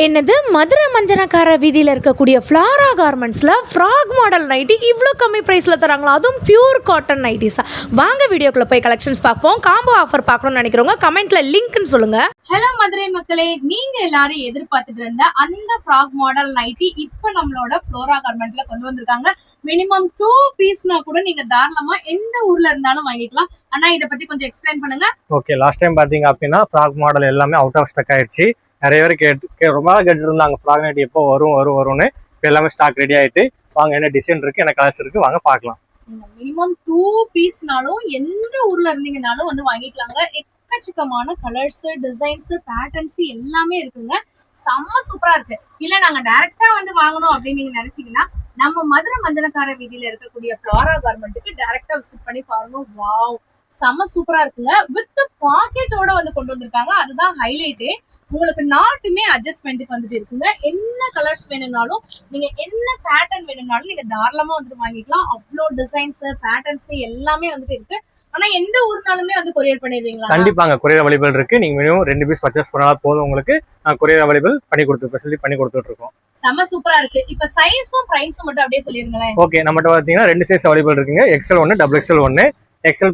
என்னது மதுரை மஞ்சனக்கார வீதியில் இருக்கக்கூடிய ஃப்ளாரா கார்மெண்ட்ஸில் ஃப்ராக் மாடல் நைட்டி இவ்வளோ கம்மி ப்ரைஸில் தராங்களா? அதுவும் பியூர் காட்டன் நைட்டிஸா? வாங்க வீடியோக்குள்ளே போய் கலெக்ஷன்ஸ் பார்ப்போம். காம்போ ஆஃபர் பார்க்கணும்னு நினைக்கிறவங்க கமெண்ட்ல லிங்க்னு சொல்லுங்க. ஹலோ மதுரை மக்களே, நீங்க எல்லாரும் எதிர்பார்த்துட்டு இருந்த அந்த ஃப்ராக் மாடல் நைட்டி இப்போ நம்மளோட ஃப்ளோரா கார்மெண்ட்ல கொண்டு வந்திருக்காங்க. மினிமம் 2 பீஸ்னா கூட நீங்க தாராளமா எந்த ஊர்ல இருந்தாலும் வாங்கிக்கலாம். ஆனா இதை பத்தி கொஞ்சம் எக்ஸ்பிளைன் பண்ணுங்க. ஓகே, லாஸ்ட் டைம் பாத்தீங்க அப்படின்னா ஃப்ராக் மாடல் எல்லாமே அவுட் ஆஃப் ஸ்டாக் ஆயிடுச்சு. நிறைய பேர் ரொம்ப நாள் கேட்டு இருந்தாங்க ஃப்ராக் நைட்டி எப்போ வரும்னு. இப்போ எல்லாமே ஸ்டாக் ரெடி ஆயிட்டு வாங்க, என்ன டிசைன் இருக்கு, என்ன கலர்ஸ் இருக்கு, வாங்க பார்க்கலாம். நீங்க மினிமம் 2 பீஸ்னாலும் எந்த ஊர்ல இருந்தீங்கனாலும் வந்து வாங்கிக்கலாங்க. எக்கச்சக்கமான கலர்ஸ், டிசைன்ஸ், பேட்டர்ன்ஸ் எல்லாமே இருக்குங்க. செம்ம சூப்பரா இருக்கு. இல்ல நாங்க டைரக்டா வந்து வாங்கணும் அப்படின்னு நீங்க நினைச்சீங்கன்னா நம்ம மதுரை மஞ்சனக்கார வீதியில இருக்கக்கூடிய ஃப்ளாரா கார்மெண்ட்டுக்கு டைரக்டா விசிட் பண்ணி பாருங்க. வாவ், செம்ம சூப்பரா இருக்குங்க. வித் பாக்கெட்டோட வந்து கொண்டு வந்திருக்காங்க. அதுதான் ஹைலைட்டே. உங்களுக்கு நாட்டுமே அட்ஜஸ்ட்மெண்ட்டுக்கு வந்துட்டு இருக்குங்க. என்ன கலர்ஸ் வேணும்னாலும், நீங்க என்ன பேட்டர்ன் வேணும்னாலும் நீங்க தாராளமா வந்துட்டு வாங்கிக்கலாம். அவ்வளோ டிசைன்ஸ், பேட்டர்ன்ஸ் எல்லாமே வந்துட்டு இருக்கு. ஆனா எந்த ஊர்னாலுமே வந்து கொரியர் பண்ணிடுவீங்களா? கண்டிப்பாங்க, கொரியர் அவைலபிள் இருக்கு. நீங்க மினிமம் 2 பீஸ் பர்ச்சேஸ் பண்ணாலும் போதும், உங்களுக்கு கொரியர் அவைலபிள் பண்ணி கொடுத்துட்டு இருக்கோம். செம்ம சூப்பரா இருக்கு. இப்ப சைஸும் பிரைஸும் மட்டும் அப்படியே சொல்லிருங்களேன். ஓகே, நம்மகிட்ட பாத்தீங்கன்னா 2 சைஸ் அவைலபிள் இருக்குங்க. XL 1, XXL 1. எக்ஸல்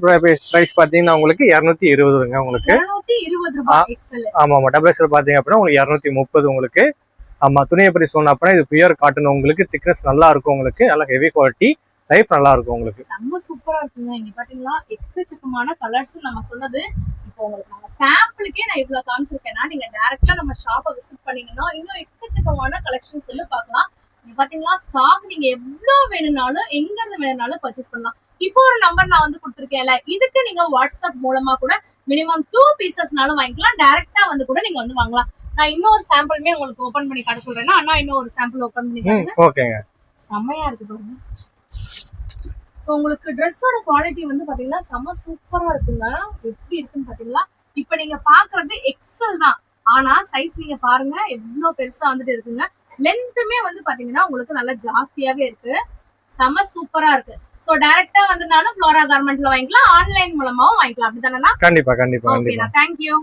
பிரைஸ் பாத்தீங்கன்னா உங்களுக்கு 220 உங்களுக்கு. 220 ரூபாய் எக்ஸல். ஆமா, XXL பாத்தீங்க அப்படின்னா உங்களுக்கு 230 உங்களுக்கு. ஆமா, துணியை பத்தி சொன்ன அப்படின்னா இது பியூர் காட்டன். உங்களுக்கு திக்னஸ் நல்லா இருக்கும், உங்களுக்கு நல்லா ஹெவி குவாலிட்டி, லைஃப் நல்லா இருக்கும் உங்களுக்கு. செம்ம சூப்பரா இருக்குங்க. இங்க பாத்தீங்களா எக்கச்சக்கமான கலர்ஸ். நம்ம சொன்னது இப்போ உங்களுக்கு நாங்க சாம்பிளுக்கே நான் இவ்வளவு காமிச்சிருக்கேன்னா, நீங்க டைரக்டா நம்ம ஷாப்பை விசிட் பண்ணீங்கன்னா இன்னும் எக்கச்சக்கமான கலெக்ஷன்ஸ் வந்து பார்க்கலாம். இங்க பாத்தீங்களா ஸ்டாக் நீங்க எவ்வளவு வேணும்னாலும் எங்க இருந்து வேணும்னாலும் பர்ச்சேஸ் பண்ணலாம். இப்போ ஒரு நம்பர் நான் வந்து கொடுத்துருக்கேன்ல, இதுக்கு நீங்க வாட்ஸ்அப் மூலமா கூட மினிமம் 2 பீசஸ்னாலும் வாங்கிக்கலாம். டைரக்டா வந்து கூட நீங்க வந்து வாங்கலாம். நான் இன்னொரு சாம்பிளுமே உங்களுக்கு ஓபன் பண்ணி காட்ட சொல்றேன்னா, அண்ணா இன்னும் ஒரு சாம்பிள் ஓபன் பண்ணி காட்டுங்க. ஓகேங்க, செமையா இருக்கு பாருங்க. உங்களுக்கு ட்ரெஸ்ஸோட குவாலிட்டி வந்து பாத்தீங்கன்னா செம சூப்பரா இருக்குங்க. எப்படி இருக்குன்னு பாத்தீங்களா? இப்ப நீங்க பாக்குறது எக்ஸல் தான், ஆனா சைஸ் நீங்க பாருங்க எவ்வளவு பெருசா வந்துட்டு இருக்குங்க. லென்த்துமே வந்து பாத்தீங்கன்னா உங்களுக்கு நல்லா ஜாஸ்தியாவே இருக்கு. செம சூப்பரா இருக்கு. சோ டைரக்டா வந்தனாலும் ஃப்ளோரா கார்மெண்ட்ல வாங்கிக்கலாம், ஆன்லைன் மூலமாவும் வாங்கிக்கலாம். அப்படிதானே? கண்டிப்பா. ஓகேண்ணா, தேங்க்யூ.